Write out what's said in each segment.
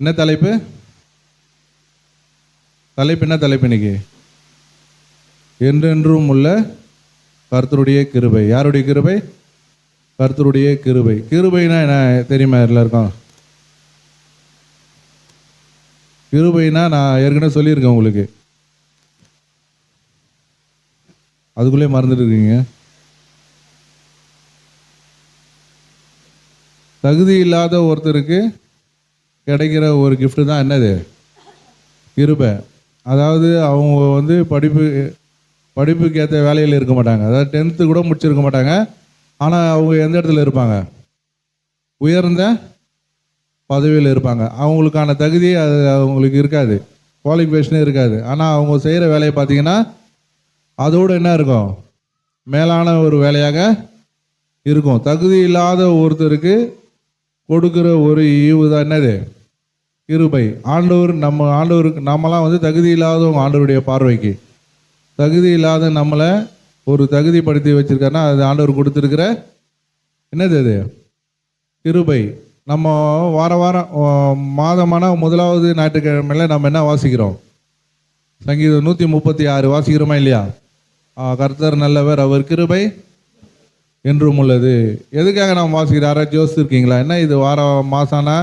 என்ன தலைப்பு? என்ன தலைப்பு இன்னைக்கு? என்றென்றும் உள்ள கர்த்தருடைய கிருபை. யாருடைய கிருபை? கர்த்தருடைய கிருபை. கிருபைனா என்ன தெரியுமா எல்லாருக்கும்? கிருபைனா நான் ஏற்கனவே சொல்லியிருக்கேன் உங்களுக்கு, அதுக்குள்ளே மறந்துட்டு இருக்கீங்க. தகுதி இல்லாத ஒருத்தருக்கு கிடைக்கிற ஒரு கிஃப்ட் தான் என்னது? கிருபை. அதாவது அவங்க படிப்புக்கு ஏற்ற வேலையில் இருக்க மாட்டாங்க, அதாவது 10th கூட முடிச்சிருக்க மாட்டாங்க. ஆனால் அவங்க எந்த இடத்துல இருப்பாங்க? உயர்ந்த பதவியில் இருப்பாங்க. அவங்களுக்கான தகுதி அது அவங்களுக்கு இருக்காது, குவாலிஃபிகேஷனே இருக்காது. ஆனால் அவங்க செய்கிற வேலையை பார்த்தீங்கன்னா அதோடு என்ன இருக்கும்? மேலான ஒரு வேலையாக இருக்கும். தகுதி இல்லாத ஒருத்தருக்கு கொடுக்குற ஒரு ஈவு தான் என்னது? கிருபை. ஆண்டவருக்கு நம்மலாம் தகுதி இல்லாதவங்க. ஆண்டவருடைய பார்வைக்கு தகுதி இல்லாத நம்மளை ஒரு தகுதிப்படுத்தி வச்சிருக்காருன்னா அது ஆண்டவர் கொடுத்துருக்கிற என்னது? அது கிருபை. நம்ம வாரம் மாதமான முதலாவது ஞாயிற்றுக்கிழமையில் நம்ம என்ன வாசிக்கிறோம்? சங்கீதம் 136 வாசிக்கிறோமா இல்லையா? கர்த்தர் நல்லவர், அவர் கிருபை என்றும் உள்ளது. எதுக்காக நாம் வாசிக்கிறோம்? யாராச்சும் யோசிச்சிருக்கீங்களா? என்ன இது மாசானா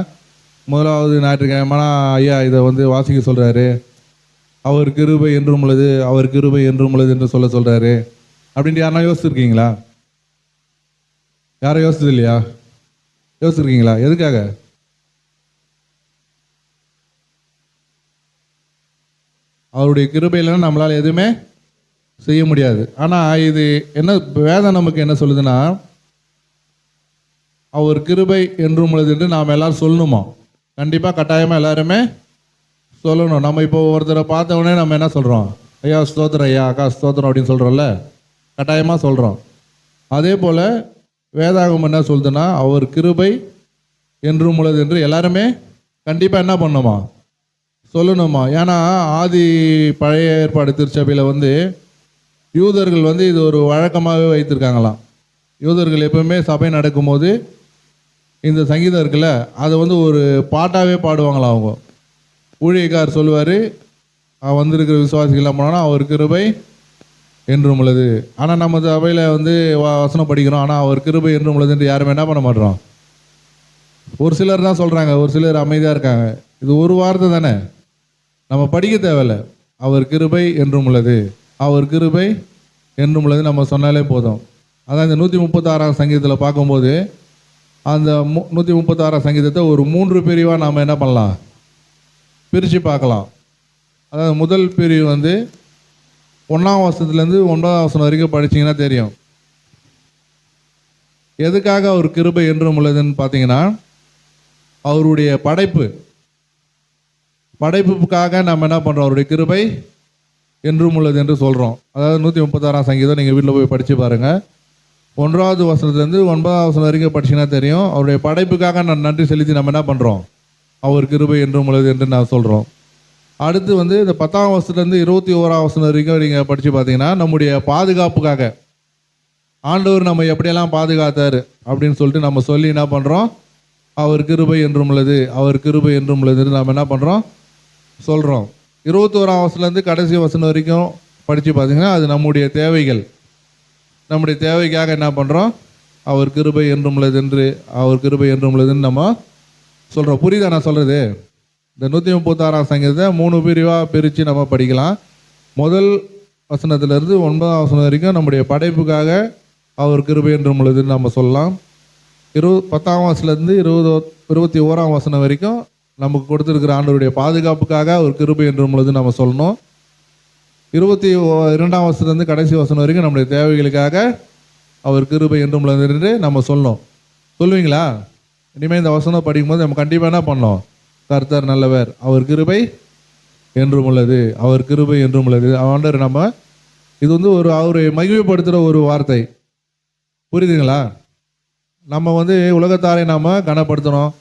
முதலாவது ஞாயிற்றுக்கிழமைனா ஐயா இதை வாசிக்க சொல்கிறாரு, அவர் கிருபை என்றும் உள்ளது, அவர் கிருபை என்றும் உள்ளது என்று சொல்கிறாரு அப்படின்ட்டு யாரா யோசிச்சிருக்கீங்களா? யாரும் யோசிச்சது இல்லையா? யோசிச்சிருக்கீங்களா? எதுக்காக? அவருடைய கிருபை இல்லைன்னா நம்மளால் எதுவுமே செய்ய முடியாது. ஆனால் இது என்ன வேதம் நமக்கு என்ன சொல்லுதுன்னா, அவர் கிருபை என்றும் உள்ளது என்று நாம் எல்லாரும் சொல்லணுமா? கண்டிப்பாக கட்டாயமாக எல்லாருமே சொல்லணும். நம்ம இப்போ ஒருத்தரை பார்த்த உடனே நம்ம என்ன சொல்கிறோம்? ஐயா ஸ்தோத்திரம், ஐயா அக்கா ஸ்தோத்திரம் அப்படின்னு சொல்கிறோம்ல, கட்டாயமாக சொல்கிறோம். அதே போல் வேதாகமம் என்ன சொல்லுதுன்னா, அவர் கிருபை என்றும் உள்ளது என்று எல்லாருமே கண்டிப்பாக என்ன பண்ணணுமா? சொல்லணுமா? ஏன்னா ஆதி பழைய ஏற்பாடு திருச்சபையில் யூதர்கள் இது ஒரு வழக்கமாகவே வைத்திருக்காங்களாம். யூதர்கள் எப்பவுமே சபை நடக்கும்போது இந்த சங்கீதம் இருக்குல்ல, அதை ஒரு பாட்டாகவே பாடுவாங்களாம். அவங்க ஊழியக்கார் சொல்லுவார், வந்திருக்கிற விசுவாசிகள் போனோன்னா அவர் கிருபை என்றும் உள்ளது. ஆனால் நம்ம சபையில் வசனம் படிக்கிறோம், ஆனால் அவர் கிருபை என்றும் உள்ளதுன்ட்டு யாருமே என்ன பண்ண மாட்டோம். ஒரு சிலர் தான் சொல்கிறாங்க, ஒரு சிலர் அமைதியாக இருக்காங்க. இது ஒரு வார்த்தை தானே, நம்ம படிக்க தேவையில்லை. அவர் கிருபை என்றும் உள்ளது, அவர் கிருபை என்றும் உள்ளது நம்ம சொன்னாலே போதும். அதான் இந்த 136ஆம் சங்கீதத்தில் பார்க்கும்போது அந்த 136ஆம் சங்கீதத்தை ஒரு 3 பிரிவாக நாம் என்ன பண்ணலாம், பிரித்து பார்க்கலாம். அதாவது முதல் பிரிவு 1ஆம் வசனத்துலேருந்து 9ஆம் வசனம் வரைக்கும் படிச்சிங்கன்னா தெரியும். எதுக்காக அவர் கிருபை என்றும் உள்ளதுன்னு பார்த்தீங்கன்னா, அவருடைய படைப்புக்காக நம்ம என்ன பண்ணுறோம்? அவருடைய கிருபை என்றும் உள்ளது என்று சொல்கிறோம். அதாவது 136ஆம் சங்கீதம் நீங்கள் வீட்டில் போய் படித்து பாருங்கள். 1வது வசனத்துலேருந்து 9ஆம் வசனம் வரைக்கும் படிச்சிங்கன்னா தெரியும். அவருடைய படைப்புக்காக நான் நன்றி செலுத்தி நம்ம என்ன பண்ணுறோம்? அவர் கிருபை என்றும் உள்ளது என்று நான் சொல்கிறோம். அடுத்து இந்த 10ஆம் வசனத்துலேருந்து 21ஆம் வசனம் வரைக்கும் நீங்கள் படித்து பார்த்தீங்கன்னா, நம்முடைய பாதுகாப்புக்காக ஆண்டவர் நம்ம எப்படியெல்லாம் பாதுகாத்தார் அப்படின்னு சொல்லிட்டு நம்ம சொல்லி என்ன பண்ணுறோம்? அவர் கிருபை என்றும் உள்ளது, அவர் கிருபை என்றும் உள்ளதுன்னு நம்ம என்ன பண்ணுறோம்? சொல்கிறோம். 21ஆம் வசனத்துலேருந்து கடைசி வசனம் வரைக்கும் படித்து பார்த்தீங்கன்னா அது நம்முடைய தேவைகள், நம்முடைய தேவைக்காக என்ன பண்ணுறோம்? அவர் கிருபை என்றும் உள்ளது என்று, அவர் கிருபை என்றும் உள்ளதுன்னு நம்ம சொல்கிறோம். புரியுதா நான் சொல்கிறது? இந்த 136ஆம் சங்கீதத்தை 3 பிரிவாக பிரித்து நம்ம படிக்கலாம். முதல் வசனத்திலிருந்து 9ஆம் வசனம் வரைக்கும் நம்முடைய படைப்புக்காக அவர் கிருபை என்றும் உள்ளதுன்னு நம்ம சொல்லலாம். 10ஆம் வசனத்துலேருந்து 21ஆம் வசனம் வரைக்கும் நமக்கு கொடுத்துருக்கிற ஆண்டவருடைய பாதுகாப்புக்காக அவர் கிருபை என்றும் உள்ளது நம்ம சொல்லணும். 22ஆம் வசனத்துலேருந்து கடைசி வசனம் வரைக்கும் நம்முடைய தேவைகளுக்காக அவர் கிருபை என்றும் உள்ளது என்று நம்ம சொல்லணும். சொல்லுவீங்களா? இனிமேல் இந்த வசனம் படிக்கும்போது நம்ம கண்டிப்பாக என்ன பண்ணோம்? கர்த்தர் நல்லவர், அவர் கிருபை என்றும் உள்ளது, அவர் கிருபை என்றும் உள்ளது. ஆண்டவர் நம்ம இது அவரை மகிமைப்படுத்துகிற ஒரு வார்த்தை. புரியுதுங்களா? நம்ம உலகத்தாரை நாம் கனப்படுத்தணும்,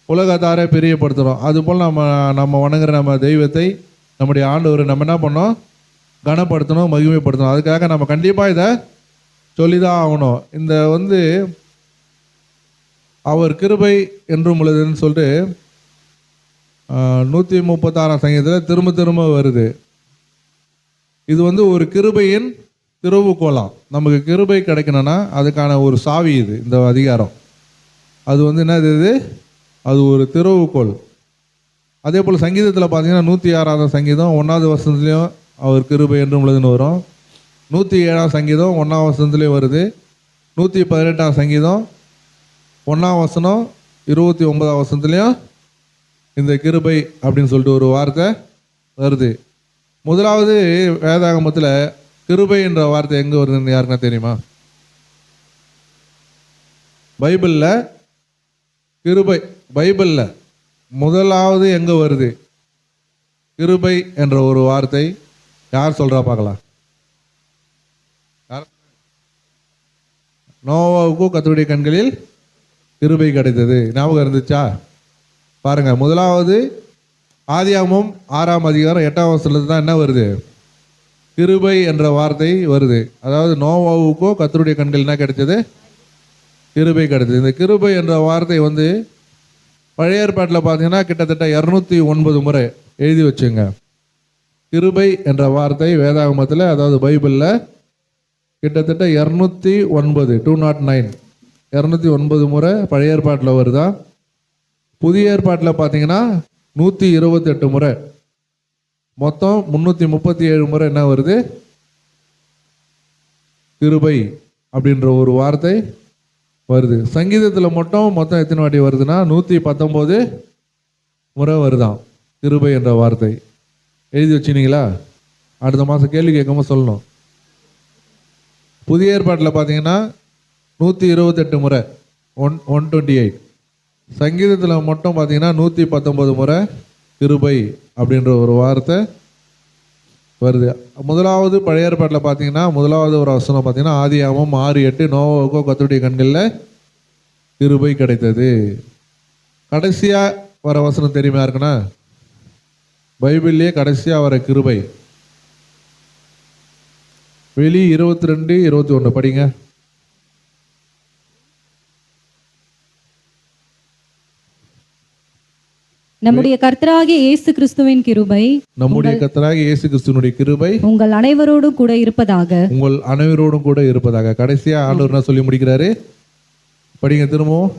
உலகத்தாரை பிரியப்படுத்துகிறோம். அதுபோல் நம்ம வணங்குற நம்ம தெய்வத்தை, நம்முடைய ஆண்டவரை நம்ம என்ன பண்ணோம்? கனப்படுத்தணும், மகிமைப்படுத்தணும். அதுக்காக நம்ம கண்டிப்பாக இதை சொல்லி தான் ஆகணும். இந்த அவர் கிருபை என்றும் உள்ளதுன்னு சொல்லிட்டு 136 சங்கீதத்தில் திரும்ப திரும்ப வருது. இது வந்து ஒரு கிருபையின் திறவுகோலாம். நமக்கு கிருபை கிடைக்கணும்னா அதுக்கான ஒரு சாவி இது, இந்த அதிகாரம். அது வந்து என்னது, இது அது ஒரு திறவுகோல். அதே போல் சங்கீதத்தில் பார்த்தீங்கன்னா 106ஆம் சங்கீதம் 1வது வசனத்துலேயும் அவர் கிருபை என்றும் உள்ளதுன்னு வரும். 107ஆம் சங்கீதம் 1ஆம் வசனத்துலேயும் வருது. 118ஆம் சங்கீதம் 1ஆம் வசனம் 29ஆம் வசனத்துலேயும் இந்த கிருபை அப்படின்னு சொல்லிட்டு ஒரு வார்த்தை வருது. முதலாவது வேதாகமத்தில் கிருபை என்ற வார்த்தை எங்கே வருதுன்னு யாருக்குன்னா தெரியுமா? பைபிளில் கிருபை, பைபிளில் முதலாவது எங்கே வருது கிருபை என்ற ஒரு வார்த்தை? யார் சொல்கிறா பார்க்கலாம். நோவாவுக்கும் கர்த்தருடைய கண்களில் கிருபை கிடைத்தது. ஞாபகம் இருந்துச்சா? பாருங்க, முதலாவது ஆதியாகமம் 6ஆம் அதிகாரம் 8ஆம் வசனத்துல தான் என்ன வருது? கிருபை என்ற வார்த்தை வருது. அதாவது நோவாவுக்கோ கர்த்தருடைய கண்கள் என்ன கிடைச்சது? கிருபை கிடைச்சது. இந்த கிருபை என்ற வார்த்தை வந்து பழைய ஏற்பாட்டில் பார்த்தீங்கன்னா கிட்டத்தட்ட 209 முறை எழுதி வச்சுங்க. கிருபை என்ற வார்த்தை வேதாகமத்தில், அதாவது பைபிளில் கிட்டத்தட்ட 209 முறை பழைய ஏற்பாட்டில் வருதா. புதிய ஏற்பாட்டில் பார்த்தீங்கன்னா 128 முறை, மொத்தம் 337 முறை என்ன வருது? கிருபை அப்படின்ற ஒரு வார்த்தை வருது. சங்கீதத்தில் மட்டும் மொத்தம் எத்தனை வாட்டி வருதுன்னா 119 முறை வருதான் கிருபை என்ற வார்த்தை. எழுதி வச்சுனீங்களா? அடுத்த மாதம் கேள்வி கேட்காம சொல்லணும். புதிய ஏற்பாட்டில் பார்த்தீங்கன்னா 128 முறை, 128. சங்கீதத்தில் மட்டும் பார்த்தீங்கன்னா 119 முறை கிருபை அப்படின்ற ஒரு வார்த்தை வருது. முதலாவது பழைய ஏற்பாட்டில் பார்த்தீங்கன்னா முதலாவது ஒரு வசனம் பார்த்தீங்கன்னா ஆதியாகமம் 6:8 நோவாவுக்கோ கர்த்தருடைய கண்களில் கிருபை கிடைத்தது. கடைசியாக வர வசனம் தெரியுமா இருக்குன்னா? பைபிள்லேயே கடைசியாக வர கிருபை வெளி 22:21 படிங்க. நம்முடைய கர்த்தராகிய இயேசு கிறிஸ்துவின் கிருபை, நம்முடைய கர்த்தராகிய இயேசு கிறிஸ்துவினுடைய கிருபை உங்கள் அனைவரோடும் கூட இருப்பதாக. உங்கள் அனைவரோடும் கூட இருப்பதாக. கடைசியா ஆண்டவர் என்ன சொல்லி முடிக்கிறாரு? படிங்க திரும்பவும்.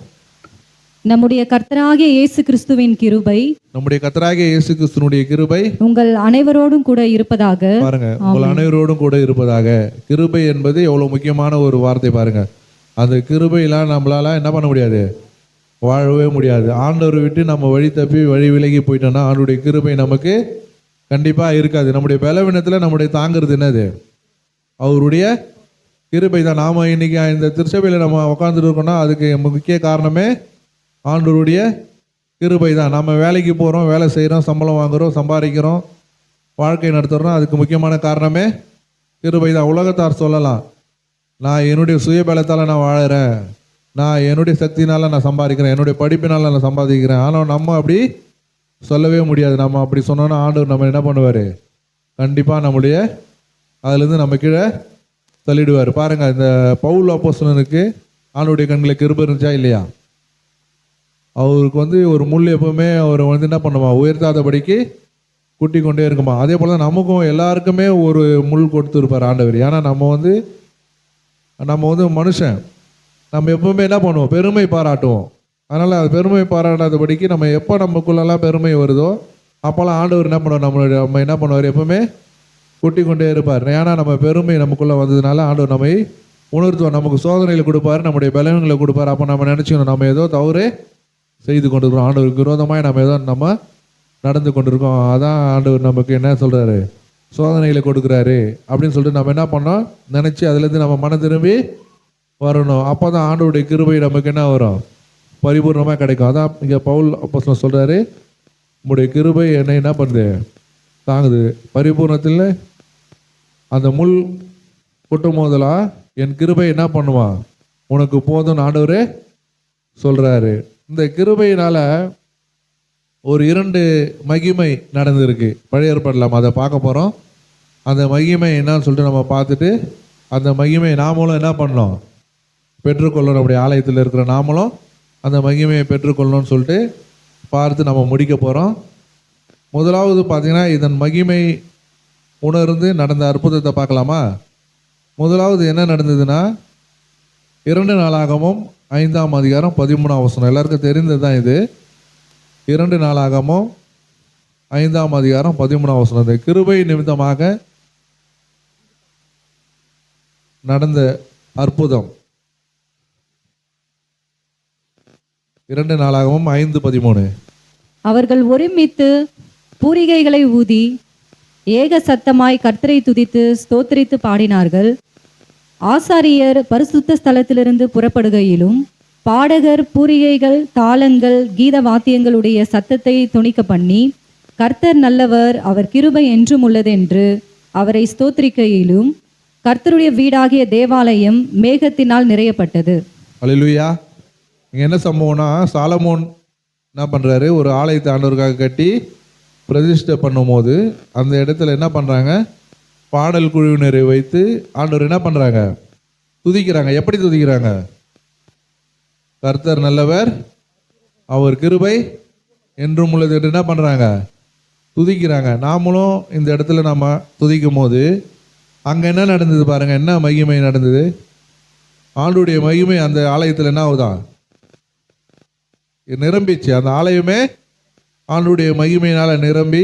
நம்முடைய கர்த்தராகிய இயேசு கிறிஸ்துவின் கிருபை, நம்முடைய கர்த்தராகிய இயேசு கிறிஸ்துவினுடைய கிருபை உங்கள் அனைவரோடும் கூட இருப்பதாக. பாருங்க, உங்கள் அனைவரோடும் கூட இருப்பதாக. கிருபை என்பது எவ்வளவு முக்கியமான ஒரு வார்த்தை பாருங்க. அந்த கிருபையெல்லாம் நம்மளால என்ன பண்ண முடியாது, வாழவே முடியாது. ஆண்டவர் விட்டு நம்ம வழி தப்பி வழி விலகி போயிட்டோம்னா ஆண்டவருடைய கிருபை நமக்கு கண்டிப்பாக இருக்காது. நம்முடைய பலவீனத்தில் நம்முடைய தாங்கிறது என்னது? அவருடைய கிருபை தான். நாம் இன்னைக்கு இந்த திருச்சபையில் நம்ம உட்காந்துட்டு இருக்கோம்னா அதுக்கு முக்கிய காரணமே ஆண்டவருடைய கிருபை தான். நம்ம வேலைக்கு போகிறோம், வேலை செய்கிறோம், சம்பளம் வாங்குகிறோம், சம்பாதிக்கிறோம், வாழ்க்கை நடத்துகிறோம், அதுக்கு முக்கியமான காரணமே கிருபை தான். உலகத்தார் சொல்லலாம், நான் என்னுடைய சுயபலத்தால் நான் வாழறேன், நான் என்னுடைய சக்தினால நான் சம்பாதிக்கிறேன், என்னுடைய படிப்பினால நான் சம்பாதிக்கிறேன். ஆனால் நம்ம அப்படி சொல்லவே முடியாது. நம்ம அப்படி சொன்னோன்னா ஆண்டவர் நம்ம என்ன பண்ணுவார்? கண்டிப்பாக நம்முடைய அதுலேருந்து நம்ம கீழே தள்ளிடுவார். பாருங்கள், இந்த பவுல் அப்போஸ்தலனுக்கு ஆண்டவருடைய கண்களில் கிருபை இருந்துச்சா இல்லையா? அவருக்கு வந்து ஒரு முள் எப்பவுமே அவர் வந்து என்ன பண்ணுமா, உயர்த்தாதபடிக்கு கூட்டி கொண்டே இருக்குமா. அதே போல் தான் நமக்கும் எல்லாருக்குமே ஒரு முள் கொடுத்துருப்பார் ஆண்டவர். ஏன்னா நம்ம வந்து மனுஷன், நம்ம எப்பவுமே என்ன பண்ணுவோம், பெருமை பாராட்டுவோம். அதனால் அது பெருமை பாராட்டாதபடிக்கு நம்ம எப்போ நமக்குள்ளெல்லாம் பெருமை வருதோ அப்போல்லாம் ஆண்டவர் என்ன பண்ணுவோம், நம்ம என்ன பண்ணுவார், எப்பவுமே கூட்டி கொண்டே இருப்பார். ஏன்னா நம்ம பெருமை நமக்குள்ளே வந்ததுனால ஆண்டவர் நம்மை உணர்த்துவோம். நமக்கு சோதனையில் கொடுப்பார், நம்முடைய பலவீனங்களை கொடுப்பார். அப்போ நம்ம நினச்சிக்கணும் நம்ம ஏதோ தவறு செய்து கொண்டிருக்கிறோம், ஆண்டவருக்கு விரோதமாக நம்ம நடந்து கொண்டிருக்கோம். அதான் ஆண்டவர் நமக்கு என்ன சொல்கிறாரு, சோதனைகளை கொடுக்குறாரு அப்படின்னு சொல்லிட்டு நம்ம என்ன பண்ணோம் நினச்சி அதுலேருந்து நம்ம மனம் திரும்பி வரணும். அப்போ தான் ஆண்டவருடைய கிருபை நமக்கு என்ன வரும், பரிபூர்ணமாக கிடைக்கும். அதான் இங்கே பவுல் அப்போஸ்தலன் சொல்கிறாரு, உங்களுடைய கிருபை என்னை என்ன பண்ணுது, தாங்குது. பரிபூர்ணத்தில் அந்த முள் குட்டும் போதெல்லாம் என் கிருபை என்ன பண்ணுவான், உனக்கு போதும்னு ஆண்டவரே சொல்கிறாரு. இந்த கிருபையினால் ஒரு 2 மகிமை நடந்திருக்கு பழைய ஏற்பாட்டில். நம்ம அதை பார்க்க போகிறோம். அந்த மகிமை என்னன்னு சொல்லிட்டு நம்ம பார்த்துட்டு அந்த மகிமை நாமளும் என்ன பண்ணோம், பெற்றுக்கொள்ளணும். நம்முடைய ஆலயத்தில் இருக்கிற நாமளும் அந்த மகிமையை பெற்றுக்கொள்ளணும்னு சொல்லிட்டு பார்த்து நம்ம முடிக்க போகிறோம். முதலாவது பார்த்தீங்கன்னா இதன் மகிமை உணர்ந்து நடந்த அற்புதத்தை பார்க்கலாமா? முதலாவது என்ன நடந்ததுன்னா 2 நாளாகமும் 5ஆம் அதிகாரம் 13ஆம் வசனம். எல்லாருக்கும் தெரிந்தது தான் இது. 2 நாளாகமும் 5ஆம் அதிகாரம் 13ஆம் வசனம். இந்த கிருபை நிமித்தமாக நடந்த அற்புதம். 2 நாளாகமும் 5:13. அவர்கள் ஒருமித்து பூரிகைகளை ஊதி ஏக சத்தமாய் கர்த்தரை துதித்து ஸ்தோத்திரித்து பாடினார்கள். ஆசாரியர் பரிசுத்த ஸ்தலத்திலிருந்து புறப்படுகையிலும் பாடகர் பூரிகைகள் தாளங்கள் கீத வாத்தியங்களுடைய சத்தத்தை தொனிக்க பண்ணி கர்த்தர் நல்லவர், அவர் கிருபை என்றும் உள்ளதென்று அவரை ஸ்தோத்திரிக்கையிலும் கர்த்தருடைய வீடாகிய தேவாலயம் மேகத்தினால் நிறையப்பட்டது. அல்லேலூயா. இங்கே என்ன சம்பவம்னா, சாலமோன் என்ன பண்ணுறாரு, ஒரு ஆலயத்தை ஆண்டவருக்காக கட்டி பிரதிஷ்டை பண்ணும்போது அந்த இடத்துல என்ன பண்ணுறாங்க, பாடல் குழுவினரை வைத்து ஆண்டவர் என்ன பண்ணுறாங்க, துதிக்கிறாங்க. எப்படி துதிக்கிறாங்க? கர்த்தர் நல்லவர், அவர் கிருபை என்றும் உள்ளது என்று என்ன பண்ணுறாங்க, துதிக்கிறாங்க. நாமளும் இந்த இடத்துல நம்ம துதிக்கும் போது அங்கே என்ன நடந்தது பாருங்க, என்ன மகிமை நடந்தது. ஆண்டுடைய மகிமை அந்த ஆலயத்தில் என்ன ஆகுதான், நிரம்பிச்சு. அந்த ஆலயமே ஆண்டுடைய மகிமையினால் நிரம்பி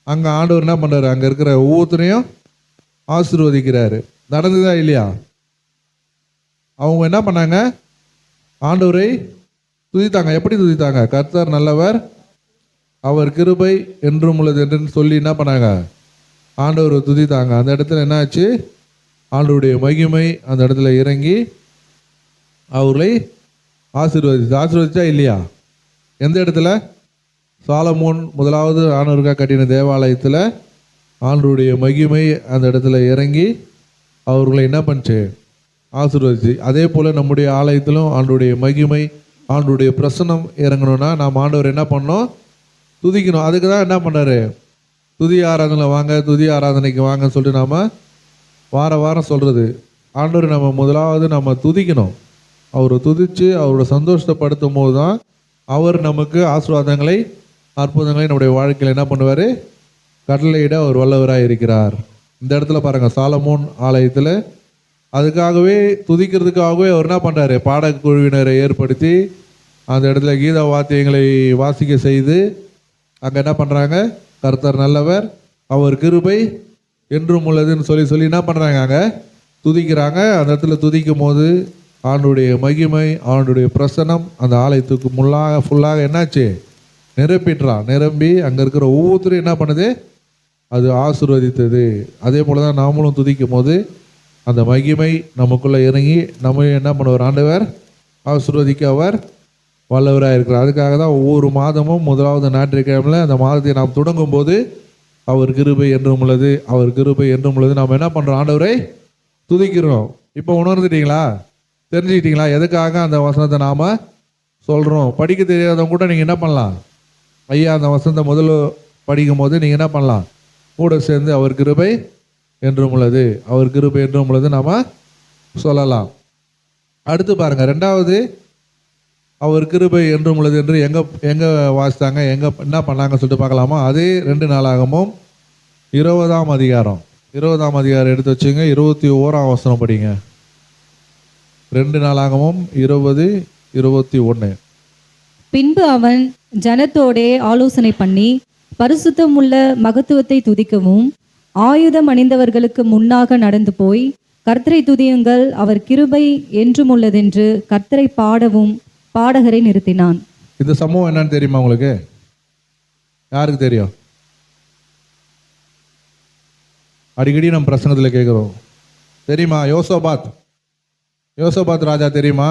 அங்கே ஆண்டவர் என்ன பண்ணுறாரு, அங்கே இருக்கிற ஒவ்வொருத்தரையும் ஆசீர்வதிக்கிறாரு. நடந்ததா இல்லையா? அவங்க என்ன பண்ணாங்க, ஆண்டவரை துதித்தாங்க. எப்படி துதித்தாங்க? கர்த்தர் நல்லவர், அவர் கிருபை என்றும் உள்ளது என்று சொல்லி என்ன பண்ணாங்க, ஆண்டவரை துதித்தாங்க. அந்த இடத்துல என்ன ஆச்சு, ஆண்டவருடைய மகிமை அந்த இடத்துல இறங்கி அவர்களை ஆசீர்வதிச்சா இல்லையா? எந்த இடத்துல? சாலமோன் முதலாவது ஆண்டவருக்காக கட்டின தேவாலயத்தில் ஆண்டவருடைய மகிமை அந்த இடத்துல இறங்கி அவர்களை என்ன பண்ணுச்சு, ஆசீர்வதிச்சு. அதே போல் நம்முடைய ஆலயத்திலும் ஆண்டவருடைய மகிமை ஆண்டவருடைய பிரசன்னம் இறங்கணும்னா நாம் ஆண்டவர் என்ன பண்ணோம், துதிக்கணும். அதுக்கு தான் என்ன பண்ணாரு, துதி ஆராதனை வாங்க, துதி ஆராதனைக்கு வாங்கன்னு சொல்லிட்டு நாம் வாரம் சொல்கிறது. ஆண்டவர் நம்ம முதலாவது நம்ம துதிக்கணும். அவரை துதித்து அவரை சந்தோஷப்படுத்தும் போது தான் அவர் நமக்கு ஆசீர்வாதங்களை அற்புதங்களை நம்முடைய வாழ்க்கையில் என்ன பண்ணுவார், கட்டளையிட அவர் வல்லவராக இருக்கிறார். இந்த இடத்துல பாருங்கள், சாலமோன் ஆலயத்தில் அதுக்காகவே துதிக்கிறதுக்காகவே அவர் என்ன பண்ணுறாரு, பாடக்குழுவினரை ஏற்படுத்தி அந்த இடத்துல கீத வாத்தியங்களை வாசிக்க செய்து அங்கே என்ன பண்ணுறாங்க, கர்த்தர் நல்லவர், அவர் கிருபை என்றும் உள்ளதுன்னு சொல்லி என்ன பண்ணுறாங்க, அங்கே துதிக்கிறாங்க. அந்த இடத்துல துதிக்கும் போது ஆண்டுடைய மகிமை ஆண்டுடைய பிரசனம் அந்த ஆலயத்துக்கு ஃபுல்லாக என்னாச்சு, நிரம்பி அங்கே இருக்கிற ஒவ்வொருத்தரும் என்ன பண்ணுது, அது ஆசீர்வதித்தது. அதே போல் தான் நாமளும் துதிக்கும் போது அந்த மகிமை நமக்குள்ளே இறங்கி நம்ம என்ன பண்ணுவார், ஆண்டவர் ஆசீர்வதிக்க அவர் வல்லவராக இருக்கிறார். அதுக்காக தான் ஒவ்வொரு மாதமும் முதலாவது ஞாயிற்றுக்கிழமையில் அந்த மாதத்தை நாம் தொடங்கும் போது அவர் கிருபை என்றும் உள்ளது, அவர் கிருபை என்றும் உள்ளது நாம் என்ன பண்ணுறோம், ஆண்டவரை துதிக்கிறோம். இப்போ உணர்ந்துட்டீங்களா, தெரிஞ்சுக்கிட்டீங்களா எதுக்காக அந்த வசனத்தை நாம் சொல்கிறோம்? படிக்க தெரியாதவங்க கூட நீங்கள் என்ன பண்ணலாம், ஐயா அந்த வசனத்தை முதல்ல படிக்கும் போது நீங்கள் என்ன பண்ணலாம், கூட சேர்ந்து அவர் கிருபை என்றும் உள்ளது, அவர் கிருபை என்றும் உள்ளது நாம் சொல்லலாம். அடுத்து பாருங்கள், ரெண்டாவது அவர் கிருபை என்றும் உள்ளது என்று எங்கே வாசித்தாங்க, எங்கே என்ன பண்ணாங்கன்னு சொல்லிட்டு பார்க்கலாமா? அதே 2 நாளாகமும் 20ஆம் அதிகாரம் எடுத்து வச்சுங்க. 21ஆம் வசனம் படிங்க. 2 நாளாகமும் 20:21. பின்பு அவன் ஜனத்தோடே ஆலோசனை பண்ணி பரிசுத்தம் உள்ள மகத்துவத்தை துதிக்கவும் ஆயுதம் அணிந்தவர்களுக்கு முன்னாக நடந்து போய் கர்த்தரை துதியுங்கள், அவர் கிருபை என்றும் உள்ளதென்று கர்த்தரை பாடவும் பாடகரை நிறுத்தினான். இந்த சம்பவம் என்னன்னு தெரியுமா உங்களுக்கு? யாருக்கு தெரியும்? அடிக்கடி நம்ம பிரசங்கத்தில் கேட்குறோம், தெரியுமா? யோசபாத் ராஜா தெரியுமா?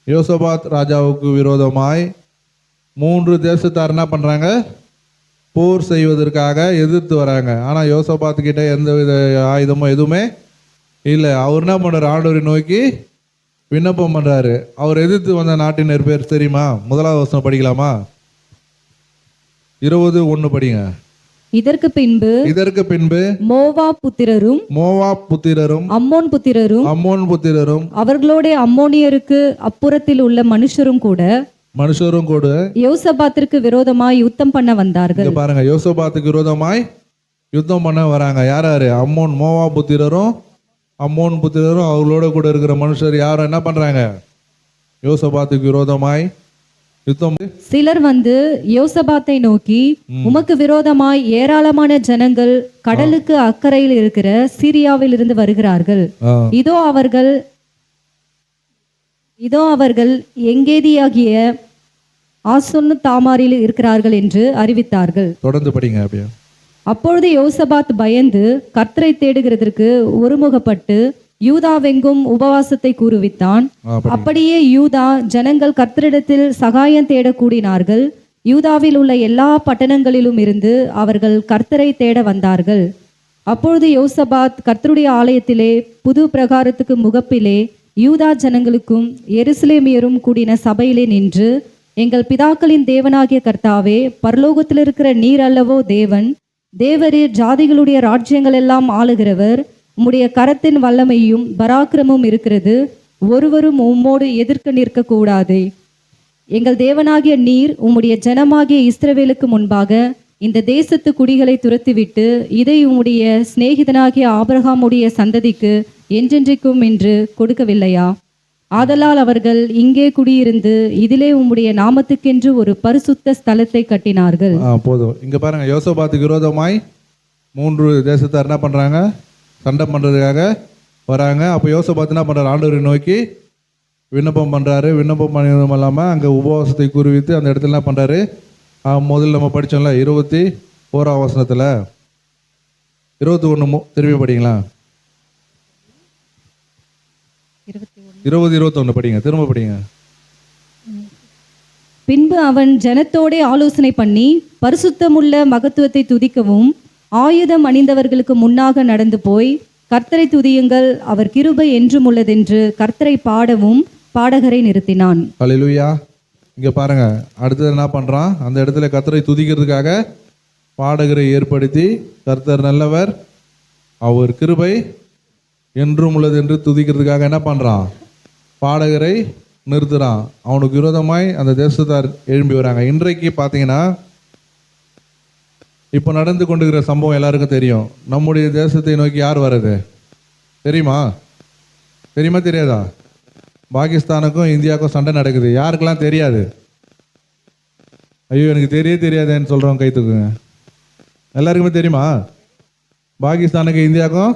யோசபாத் ராஜாவுக்கு விரோதமாய் 3 தேசத்தார் என்ன பண்ணுறாங்க, போர் செய்வதற்காக எதிர்த்து வராங்க. ஆனால் யோசபாத்துக்கிட்ட எந்த வித ஆயுதமும் எதுவுமே இல்லை. அவர் என்ன பண்ணுறாரு, ஆண்டவரை நோக்கி விண்ணப்பம் பண்ணுறாரு. அவர் எதிர்த்து வந்த நாட்டினர் பேர் தெரியுமா? 1வது வசனம் படிக்கலாமா? 20:1 படிங்க. இதற்கு பின்பு மோவாப் புத்திரரும் அம்மோன் புத்திரரும் அவர்களோட அம்மோனியருக்கு அப்புறத்தில் உள்ள மனுஷரும் கூட மனுஷரும் கூட யோசபாத்திற்கு விரோதமாய் யுத்தம் பண்ண வந்தார்கள். இங்க பாருங்க, யோசபாத்துக்கு விரோதமாய் யுத்தம் பண்ண வராங்க. யார் யாரு? அம்மோன் மோவா புத்திரரும் அம்மோன் புத்திரரும் அவங்களோட கூட இருக்கிற மனுஷர் யாரும் என்ன பண்றாங்க? யோசபாத்துக்கு விரோதமாய் யுத்தம். சிலர் வந்து யோசபாத்தை நோக்கி, உமக்கு விரோதமாய் ஏராளமான ஜனங்கள் கடலுக்கு அக்கறையில் இருக்கிற சீரியாவில் இருந்து வருகிறார்கள். இதோ அவர்கள் எங்கேதியாகிய ஆசொன்னு தாமாரில் இருக்கிறார்கள் என்று அறிவித்தார்கள். தொடர்ந்து படிங்க அப்படியே. அப்பொழுது யோசபாத் பயந்து கர்த்தரை தேடுகிறதற்கு ஒருமுகப்பட்டு யூதாவெங்கும் உபவாசத்தை கூறுவித்தான். அப்படியே யூதா ஜனங்கள் கர்த்தரிடத்தில் சகாயம் தேட கூடினார்கள். யூதாவில் உள்ள எல்லா பட்டணங்களிலும் இருந்து அவர்கள் கர்த்தரை தேட வந்தார்கள். அப்பொழுது யோசபாத் கர்த்தருடைய ஆலயத்திலே புது பிரகாரத்துக்கு முகப்பிலே யூதா ஜனங்களுக்கும் எருசலேமியரும் கூடின சபையிலே நின்று, எங்கள் பிதாக்களின் தேவனாகிய கர்த்தாவே, பரலோகத்தில் இருக்கிற நீர் அல்லவோ தேவன், தேவரீர் ஜாதிகளுடைய ராஜ்யங்கள் எல்லாம் ஆளுகிறவர், உம்முடைய கரத்தின் வல்லமையும் பராக்கிரமும் இருக்கிறது, ஒருவரும் உம்மோடு எதிர்க்க நிற்க கூடாதே. எங்கள் தேவனாகிய நீர் உம்முடைய ஜனமாகிய இஸ்ரவேலுக்கு முன்பாக இந்த தேசத்து குடிகளை துரத்திவிட்டு இதை உம்முடைய சிநேகிதனாகிய ஆபிரகாமுடைய சந்ததிக்கு என்றென்றைக்கும் என்று கொடுக்கவில்லையா? ஆதலால் அவர்கள் இங்கே குடியிருந்து இதிலே உம்முடைய நாமத்துக்கென்று ஒரு பரிசுத்த ஸ்தலத்தை கட்டினார்கள். போதும். இங்க பாருங்க, யோசபாத்துக்கு விரோதமாய் 3 தேசத்தார் என்ன பண்றாங்க? சண்டை பண்றதுக்காக வராங்க. அப்போ யோசபாத் என்ன பண்றாரு? ஆண்டவரை நோக்கி விண்ணப்பம் பண்றாரு. விண்ணப்பம் பண்ணதும் இல்லாம அங்க உபவாசத்தை குறிவித்து அந்த இடத்துல என்ன பண்றாரு? முதல்ல நம்ம படிச்சோம்ல 21ஆம் வசனத்துல 21 திரும்பி படிங்களா? 20-21 படிங்க, திரும்ப படிங்க. பின்பு அவன் ஜனத்தோடே ஆலோசனை பண்ணி பரிசுத்தமுள்ள மகத்துவத்தை துதிக்கவும் ஆயுதம் அணிந்தவர்களுக்கு முன்னாக நடந்து போய், கர்த்தரை துதியுங்கள், அவர் கிருபை என்றும் உள்ளதென்று கர்த்தரை பாடவும் பாடகரை நிறுத்தினான். ஹல்லேலூயா. இங்க பாருங்க, அடுத்தது என்ன பண்றான்? அந்த இடத்துல கர்த்தரை துதிக்கிறதுக்காக பாடகரை ஏற்படுத்தி, கர்த்தர் நல்லவர், அவர் கிருபை என்றும் உள்ளது என்று துதிக்கிறதுக்காக என்ன பண்றான்? பாடகரை நிறுத்துறான். அவனுக்கு விரோதமாய் அந்த தேசத்தார் எழும்பி வராங்க. இன்றைக்கு பார்த்தீங்கன்னா இப்போ நடந்து கொண்டிருக்கிற சம்பவம் எல்லாருக்கும் தெரியும். நம்முடைய தேசத்தை நோக்கி யார் வர்றது தெரியுமா? தெரியுமா தெரியாதா? பாகிஸ்தானுக்கும் இந்தியாவுக்கும் சண்டை நடக்குது. யாருக்கெல்லாம் தெரியாது? ஐயோ எனக்கு தெரியாதுன்னு சொல்கிறவங்க கை தூக்குங்க. எல்லாருக்குமே தெரியுமா? பாகிஸ்தானுக்கு இந்தியாவுக்கும்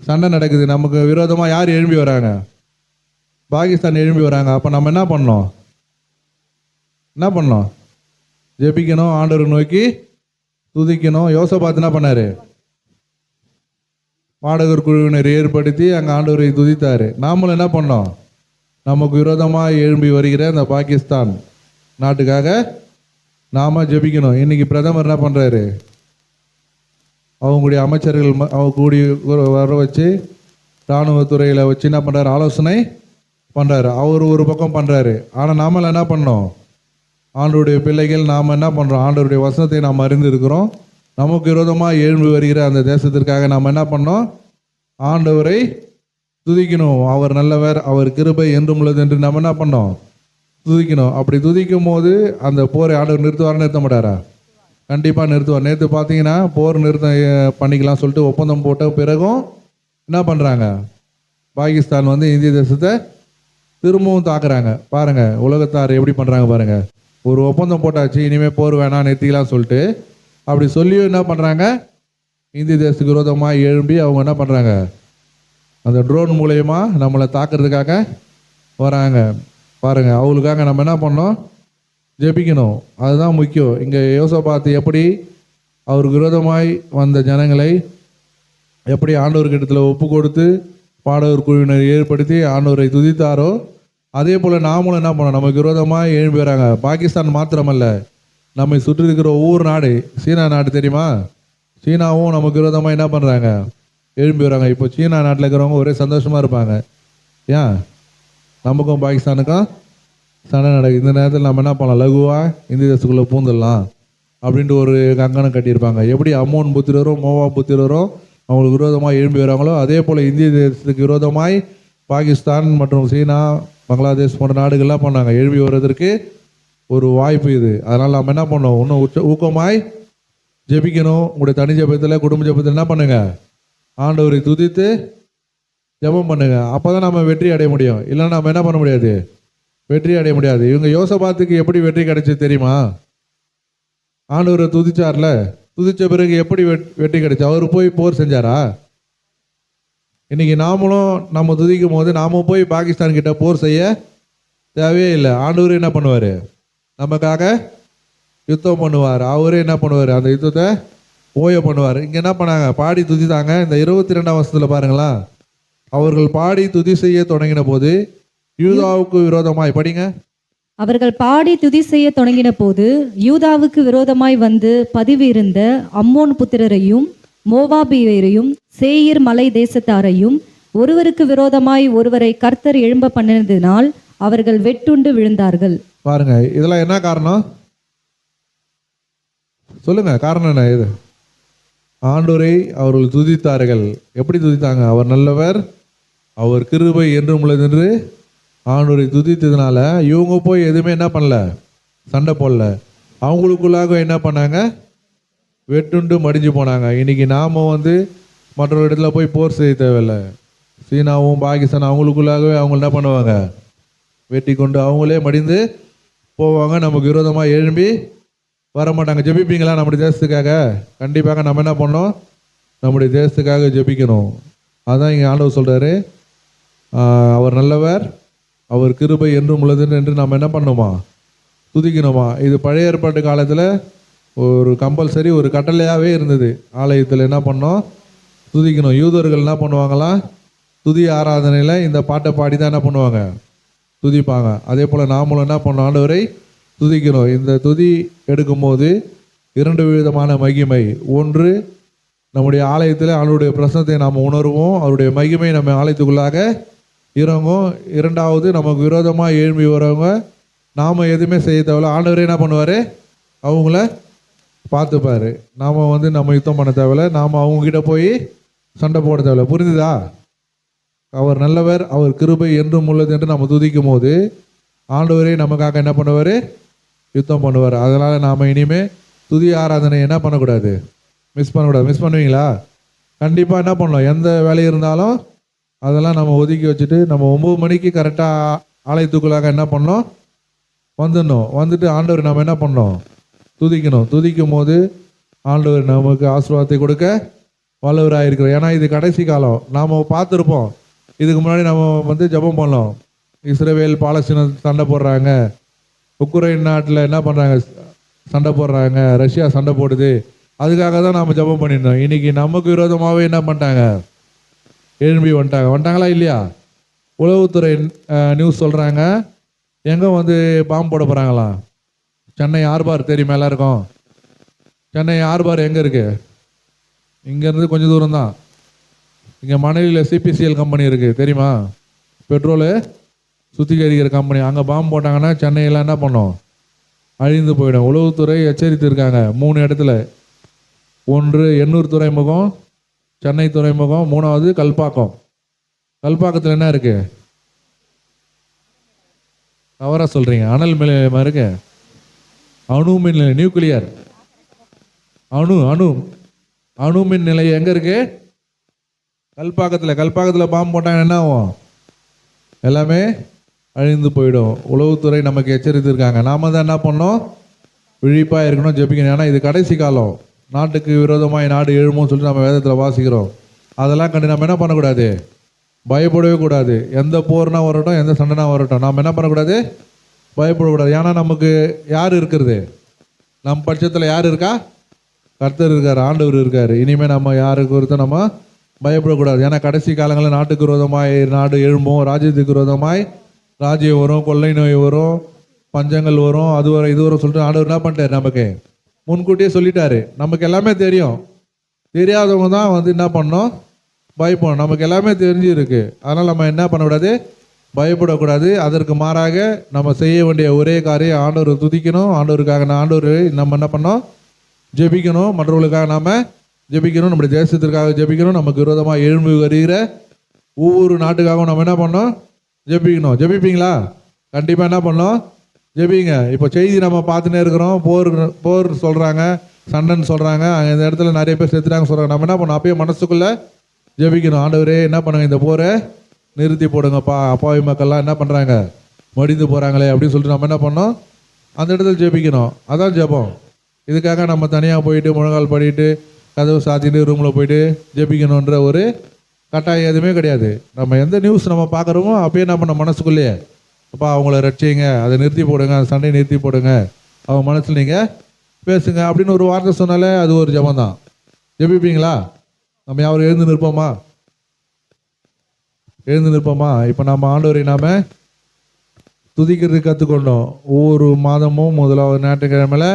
சண்டை நடக்குது. நமக்கு விரோதமாக யார் எழும்பி வராங்க? பாகிஸ்தான் எழும்பி வராங்க. அப்போ நம்ம என்ன பண்ணோம்? ஜெபிக்கணும், ஆண்டவரை நோக்கி துதிக்கணும். யோசபாத் என்ன பண்ணாரு? பாடகர் குழுவினர் ஏற்படுத்தி அங்கே ஆண்டவரை துதித்தாரு. நாமளும் என்ன பண்ணோம்? நமக்கு விரோதமாக எழும்பி வருகிற அந்த பாகிஸ்தான் நாட்டுக்காக நாம ஜெபிக்கணும். இன்னைக்கு பிரதமர் என்ன பண்ணுறாரு? அவங்களுடைய அமைச்சர்கள் அவங்க கூடி வர வச்சு இராணுவத்துறையில் வச்சு என்ன பண்ணுறாரு? ஆலோசனை பண்ணுறாரு. அவர் ஒரு பக்கம் பண்ணுறாரு. ஆனால் நாம என்ன பண்ணோம்? ஆண்டவருடைய பிள்ளைகள் நாம் என்ன பண்ணுறோம்? ஆண்டவருடைய வசனத்தை நாம் அறிந்து இருக்கிறோம். நமக்கு விரோதமாக எழும்பி வருகிற அந்த தேசத்திற்காக நாம் என்ன பண்ணோம்? ஆண்டவரை துதிக்கணும். அவர் நல்லவர், அவர் கிருபை என்றும் உள்ளது என்று நம்ம என்ன பண்ணோம்? துதிக்கணும். அப்படி துதிக்கும் போது அந்த போரை ஆண்டவர் நிறுத்த மாட்டாரா? கண்டிப்பாக நிறுத்துவார். நேற்று பார்த்தீங்கன்னா போர் நிறுத்தம் பண்ணிக்கலாம் சொல்லிட்டு ஒப்பந்தம் போட்ட பிறகும் என்ன பண்ணுறாங்க? பாகிஸ்தான் வந்து இந்திய தேசத்தை திரும்பவும் தாக்குறாங்க. பாருங்க உலகத்தார் எப்படி பண்ணுறாங்க பாருங்க. ஒரு ஒப்பந்தம் போட்டாச்சு, இனிமேல் போர் வேணாம் நிறுத்திக்கலாம் சொல்லிட்டு அப்படி சொல்லியும் என்ன பண்ணுறாங்க? இந்திய தேசத்துக்கு விரோதமாக எழும்பி அவங்க என்ன பண்ணுறாங்க? அந்த ட்ரோன் மூலயமா நம்மளை தாக்குறதுக்காக வராங்க. பாருங்க, அவங்களுக்காக நம்ம என்ன பண்ணோம்? ஜெபிக்கணும். அதுதான் முக்கியம். இங்கே யோசபாத் எப்படி அவருக்கு விரோதமாய் வந்த ஜனங்களை எப்படி ஆண்டவர்கிட்டத்தில் ஒப்பு கொடுத்து பாடகர் குழுவினர் ஏற்படுத்தி ஆண்டவரை துதித்தாரோ, அதே போல் நாமளும் என்ன பண்ணோம்? நமக்கு விரோதமாக எழும்பி வராங்க. பாகிஸ்தான் மாத்திரமல்ல, நம்மை சுற்றி இருக்கிற ஒவ்வொரு நாடு, சீனா நாடு தெரியுமா? சீனாவும் நமக்கு விரோதமாக என்ன பண்ணுறாங்க? எழும்பி வராங்க. இப்போ சீனா நாட்டில் இருக்கிறவங்க ஒரே சந்தோஷமாக இருப்பாங்க. ஏன்? நமக்கும் பாகிஸ்தானுக்கும் சண்டை நடக்குது. இந்த நேரத்தில் நம்ம என்ன பண்ணலாம்? லகுவாக இந்திய தேசத்துக்குள்ளே பூந்துடலாம் அப்படின்ட்டு ஒரு கங்கணம் கட்டியிருப்பாங்க. எப்படி அம்மோன் புத்திரரும் மோவா புத்திரரும் அவங்களுக்கு விரோதமாக எழும்பி வராங்களோ, அதே போல் இந்திய தேசத்துக்கு விரோதமாய் பாகிஸ்தான் மற்றும் சீனா, பங்களாதேஷ் போன்ற நாடுகள்லாம் பண்ணாங்க. எழும்பி வர்றதற்கு ஒரு வாய்ப்பு இது. அதனால் நம்ம என்ன பண்ணோம், இன்னும் ஊக்கமாய் ஜெபிக்கணும். உங்களுடைய தனி ஜெபத்தில், குடும்ப ஜெபத்தில் என்ன பண்ணுங்க, ஆண்டவரை துதித்து ஜெபம் பண்ணுங்க. அப்போ தான் நம்ம வெற்றி அடைய முடியும். இல்லைன்னா நம்ம என்ன பண்ண முடியாது, வெற்றி அடைய முடியாது. இவங்க யோசபாத்துக்கு எப்படி வெற்றி கிடைச்சது தெரியுமா? ஆண்டவரை துதிச்சார்ல, துதிச்ச பிறகு எப்படி வெற்றி கிடைச்சு? அவர் போய் போர் செஞ்சாரா? இன்னைக்கு நாமளும் நம்ம துதிக்கும் போது நாம போய் பாகிஸ்தான் கிட்ட போர் செய்ய தேவையே இல்லை. ஆண்டவரே என்ன பண்ணுவார், நமக்காக யுத்தம் பண்ணுவார். அவரே என்ன பண்ணுவார், அந்த யுத்தத்தை ஓய பண்ணுவார். இங்கே என்ன பண்ணாங்க, பாடி துதித்தாங்க. இந்த 22ஆம் வசனத்தில் பாருங்களா, அவர்கள் பாடி துதி செய்ய தொடங்கின போது யூதாவுக்கு விரோதமாய், படிங்க. அவர்கள் பாடி துதி செய்ய தொடங்கின போது யூதாவுக்கு விரோதமாய் வந்து பதிவு இருந்த அம்மோன் புத்திரரையும் மோவாபியரையும் சேயீர் மலை தேசத்தாரையும் ஒருவருக்கு விரோதமாய் ஒருவரை கர்த்தர் எழும்ப பண்ணினதினால் அவர்கள் வெட்டுண்டு விழுந்தார்கள். பாருங்க, இதெல்லாம் என்ன காரணம் சொல்லுங்க, காரணம் என்ன? இது ஆண்டவரை அவர்கள் துதித்தார்கள். எப்படி துதித்தாங்க? அவர் நல்லவர், அவர் கிருபை என்றும் உள்ளது என்று ஆண்டவரை துதித்ததுனால இவங்க போய் எதுவுமே என்ன பண்ணல, சண்டை போடல. அவங்களுக்குள்ளாக என்ன பண்ணாங்க, வெட்டுண்டு மடிஞ்சு போனாங்க. இன்னைக்கு நாம் மற்றொரு இடத்துல போய் போர் செய்ய தேவையில்லை. சீனாவும் பாகிஸ்தான் அவங்களுக்குள்ளாகவே அவங்க என்ன பண்ணுவாங்க, வெட்டி கொண்டு அவங்களே மடிந்து போவாங்க. நமக்கு விரோதமாக எழும்பி வரமாட்டாங்க. ஜெபிப்பீங்களா நம்முடைய தேசத்துக்காக? கண்டிப்பாக நம்ம என்ன பண்ணோம், நம்முடைய தேசத்துக்காக ஜெபிக்கணும். அதுதான் இங்கே ஆண்டவர் சொல்கிறாரு, அவர் நல்லவர், அவர் கிருபை என்றும் உள்ளது என்று நம்ம என்ன பண்ணணுமா, துதிக்கணுமா. இது பழைய ஏற்பாட்டு காலத்தில் ஒரு கம்பல்சரி, ஒரு கட்டளையாகவே இருந்தது. ஆலயத்தில் என்ன பண்ணோம், துதிக்கணும். யூதர்கள் என்ன பண்ணுவாங்களாம், துதி ஆராதனையில் இந்த பாட்டை பாடி தான் என்ன பண்ணுவாங்க, துதிப்பாங்க. அதே போல் நாமளும் என்ன பண்ணோம், ஆண்டவரை துதிக்கணும். இந்த துதி எடுக்கும்போது 2 விதமான மகிமை. ஒன்று, நம்முடைய ஆலயத்தில் அவருடைய பிரசனத்தை நாம் உணர்வோம், அவருடைய மகிமை நம்ம ஆலயத்துக்குள்ளாக இறங்கும். 2வது, நமக்கு விரோதமாக எழும்பி வரவங்க நாம் எதுவுமே செய்ய தேவையில்ல. ஆண்டவரே என்ன பண்ணுவார், அவங்கள பார்த்துப்பார். நாம் நம்ம யுத்தம் பண்ண தேவையில்ல, நாம் அவங்கக்கிட்ட போய் சண்டை போட தேவையில்ல. புரிஞ்சுதா? அவர் நல்லவர், அவர் கிருபை என்றும் உள்ளது என்று நம்ம துதிக்கும் போது ஆண்டவரே நமக்காக என்ன பண்ணுவார், யுத்தம் பண்ணுவார். அதனால் நாம் இனிமேல் துதி ஆராதனை என்ன பண்ணக்கூடாது, மிஸ் பண்ணக்கூடாது. மிஸ் பண்ணுவீங்களா? கண்டிப்பாக என்ன பண்ணலாம், எந்த வேலை இருந்தாலும் அதெல்லாம் நம்ம ஒதுக்கி வச்சுட்டு நம்ம 9 மணிக்கு கரெக்டாக ஆலயத்துக்குள்ளாக என்ன பண்ணோம், வந்துடணும். வந்துட்டு ஆண்டவர் நம்ம என்ன பண்ணோம், துதிக்கணும். துதிக்கும் போது ஆண்டவர் நமக்கு ஆசீர்வாதத்தை கொடுக்க வல்லவராக இருக்கிறோம். ஏன்னா இது கடைசி காலம். நாம் பார்த்துருப்போம், இதுக்கு முன்னாடி நம்ம ஜெபம் பண்ணோம். இஸ்ரேல் பாலஸ்தீன சண்டை போடுறாங்க, உக்ரைன் நாட்டில் என்ன பண்ணுறாங்க, சண்டை போடுறாங்க, ரஷ்யா சண்டை போடுது. அதுக்காக தான் நாம் ஜெபம் பண்ணியிருந்தோம். இன்றைக்கி நமக்கு விரோதமாகவே என்ன பண்ணிட்டாங்க, எழும்பி வந்துட்டாங்களா இல்லையா? உளவுத்துறை நியூஸ் சொல்கிறாங்க, எங்கே பாம்பு போட போகிறாங்களாம். சென்னை ஆர்பார் தெரியுமா எல்லாருக்கும்? சென்னை ஆர்பார் எங்கே இருக்குது? இங்கேருந்து கொஞ்சம் தூரம் தான். இங்கே மணலியில் சிபிசிஎல் கம்பெனி இருக்குது தெரியுமா, பெட்ரோலு சுத்திகரிக்கிற கம்பெனி. அங்கே பாம்பு போட்டாங்கன்னா சென்னையெல்லாம் என்ன பண்ணோம், அழிந்து போயிடும். உளவுத்துறை எச்சரித்து இருக்காங்க 3 இடத்துல. 1 எண்ணூர் துறைமுகம், சென்னை துறைமுகம், 3வது கல்பாக்கம். கல்பாக்கத்தில் என்ன இருக்கு, தவறாக சொல்கிறீங்க, அனல் நிலையமா இருக்கு, அணு மின் நிலையம், நியூக்ளியர் அணு மின் நிலையம் எங்கே இருக்கு? கல்பாக்கத்தில் பாம்பு போட்டாங்க என்ன ஆகும், எல்லாமே அழிந்து போயிடும். உளவுத்துறை நமக்கு எச்சரித்திருக்காங்க. நாம தான் என்ன பண்ணோம், விழிப்பாக இருக்கணும், ஜெபிக்கணும். ஏன்னா இது கடைசி காலம். நாட்டுக்கு விரோதமாக நாடு எழுமோன்னு சொல்லிட்டு நம்ம வேதத்தில் வாசிக்கிறோம். அதெல்லாம் கண்டு நம்ம என்ன பண்ணக்கூடாது, பயப்படவே கூடாது. எந்த போர்னா வரட்டும், எந்த சண்டைனா வரட்டும், நாம் என்ன பண்ணக்கூடாது, பயப்படக்கூடாது. ஏன்னா நமக்கு யார் இருக்கிறது, நம் பட்சத்தில் யார் இருக்கா, கர்த்தர் இருக்கார், ஆண்டவர் இருக்கார். இனிமேல் நம்ம யாருக்கு ஒருத்தர் நம்ம பயப்படக்கூடாது. ஏன்னா கடைசி காலங்களில் நாட்டுக்கு விரோதமாய் நாடு எழும்பும், ராஜ்யத்துக்கு விரோதமாய் ராஜ்யம் வரும், கொள்ளை நோய் வரும், பஞ்சங்கள் வரும், அது வரும் இது வரும் சொல்லிட்டு ஆண்டவர் என்ன பண்ணிட்டார், நமக்கு முன்கூட்டியே சொல்லிட்டாரு. நமக்கு எல்லாமே தெரியும். தெரியாதவங்க தான் என்ன பண்ணோம், பயப்படணும். நமக்கு எல்லாமே தெரிஞ்சிருக்கு. அதனால் நம்ம என்ன பண்ணக்கூடாது, பயப்படக்கூடாது. அதற்கு மாறாக நம்ம செய்ய வேண்டிய ஒரே காரியம் ஆண்டவரை துதிக்கணும். ஆண்டவருக்காக ஆண்டவர் நம்ம என்ன பண்ணோம், ஜெபிக்கணும். மற்றவர்களுக்காக நாம் ஜெபிக்கணும், நம்முடைய தேசத்திற்காக ஜெபிக்கணும். நமக்கு விரோதமாக எழும்பி வருகிற ஒவ்வொரு நாட்டுக்காகவும் நம்ம என்ன பண்ணோம், ஜெபிக்கணும். ஜெபிப்பீங்களா? கண்டிப்பாக என்ன பண்ணோம், ஜெபிங்க. இப்போ செய்தி நம்ம பார்த்துனே இருக்கிறோம். போர் சொல்கிறாங்க, சண்டைன்னு சொல்கிறாங்க, அங்கே இந்த இடத்துல நிறைய பேர் செத்துட்டாங்க சொல்கிறாங்க. நம்ம என்ன பண்ணோம்? அப்பயே மனசுக்குள்ளே ஜெபிக்கணும். ஆண்டவரே என்ன பண்ணுங்க, இந்த போரை நிறுத்தி போடுங்கப்பா, அப்பாவி மக்கள்லாம் என்ன பண்ணுறாங்க, மடிந்து போகிறாங்களே அப்படின்னு சொல்லிட்டு நம்ம என்ன பண்ணோம்? அந்த இடத்துல ஜெபிக்கணும். அதான் ஜெபம். இதுக்காக நம்ம தனியாக போயிட்டு முழங்கால் படிட்டு கதவு சாத்திட்டு ரூமில் போயிட்டு ஜெபிக்கணுன்ற ஒரு கட்டாயம் எதுவுமே கிடையாது. நம்ம எந்த நியூஸ் நம்ம பார்க்குறோமோ அப்பயே நம்ம நம்ம மனசுக்குள்ளேயே, அப்பா அவங்கள ரட்சிங்க, அதை நிறுத்தி போடுங்க, அந்த சண்டையை நிறுத்தி போடுங்க, அவங்க மனசில் நீங்கள் பேசுங்க அப்படின்னு ஒரு வார்த்தை சொன்னாலே அது ஒரு ஜெபம் தான். ஜெபிப்பீங்களா? நம்ம யாரும் எழுந்து நிற்போமா? எழுந்து நிற்போமா? இப்போ நம்ம ஆண்டவரை நாம் துதிக்கிறதுக்கு கற்றுக்கொண்டோம். ஒவ்வொரு மாதமும் முதலாவது ஞாயிற்றுக்கிழமையில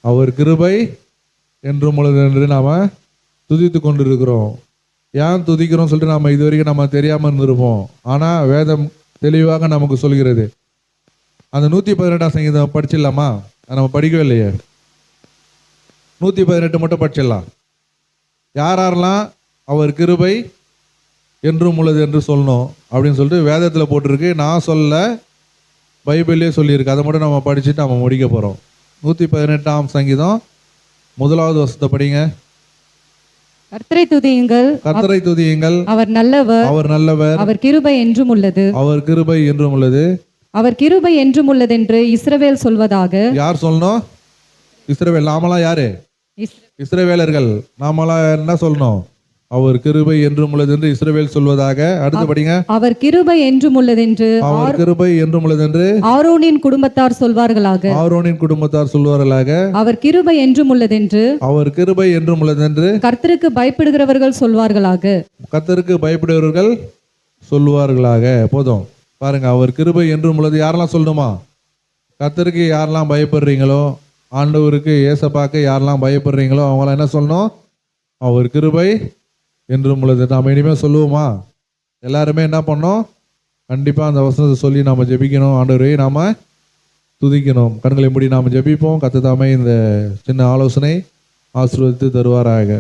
அவர் கிருபை என்றும் உள்ளது என்று நாம் துதித்து கொண்டு இருக்கிறோம். ஏன் துதிக்கிறோம் சொல்லிட்டு நம்ம இது வரைக்கும் நம்ம தெரியாமல் இருந்திருப்போம். ஆனால் வேதம் தெளிவாக நமக்கு சொல்கிறது. அந்த 118ஆம் சங்கீதம் படிச்சிடலாமா? அதை நம்ம படிக்கவே இல்லையே. 118 மட்டும் படிச்சிடலாம். யாரெல்லாம் அவர் கிருபை என்றும் உள்ளது என்று சொல்லணும் அப்படின்னு சொல்லிட்டு வேதத்தில் போட்டிருக்கு. நான் சொல்ல, பைபிள்லேயே சொல்லியிருக்கு. அதை மட்டும் நம்ம படிச்சுட்டு நம்ம முடிக்க போகிறோம். 118ஆம் சங்கீதம் 1வது வசனத்தை படிங்க. கர்த்தரை துதியுங்கள், கர்த்தரை துதியுங்கள், அவர் நல்லவர், அவர் நல்லவர், அவர் கிருபை என்றும் உள்ளது, அவர் கிருபை என்றும் உள்ளது. அவர் கிருபை என்றும் உள்ளதென்று இஸ்ரவேல் சொல்வதாக. யார் சொல்லணும்? இஸ்ரவேல். நாமெல்லாம் யாரு? இஸ்ரவேலர்கள். நாமெல்லாம் என்ன சொல்லணும்? அவர் கிருபை என்றும் உள்ளது என்று இஸ்ரவேல் சொல்வதாக. அடுத்து படிங்க. அவர் கிருபை என்றும் உள்ளதென்று அவர் கிருபை என்றும் உள்ளது என்று ஆரோனின் குடும்பத்தார் சொல்வார்களாக. ஆரோனின் குடும்பத்தார் சொல்வார்களாக. அவர் கிருபை என்றும் உள்ளதென்று அவர் கிருபை என்றும் உள்ளது என்று கர்த்தருக்கு பயப்படுகிறவர்கள் சொல்வார்களாக. கர்த்தருக்கு பயப்படுகிறவர்கள் சொல்வார்களாக. போதும் பாருங்க. அவர் கிருபை என்றும் உள்ளது யாரெல்லாம் சொல்லணுமா? கர்த்தருக்கு யாரெல்லாம் பயப்படுறீங்களோ, ஆண்டவருக்கு ஏசப்பாக்கு யாரெல்லாம் பயப்படுறீங்களோ அவங்களாம் என்ன சொல்லணும்? அவர் கிருபை என்றும் உள்ளது. நாம் இனிமேல் சொல்லுவோமா? எல்லாருமே என்ன பண்ணோம்? கண்டிப்பாக அந்த வசனத்தை சொல்லி நாம் ஜெபிக்கணும். ஆண்டவரை நாம் துதிக்கணும். கண்களை மூடி நாம் ஜெபிப்போம். கர்த்தர் தாமே இந்த சின்ன ஆலோசனை ஆசீர்வதித்து தருவாராக.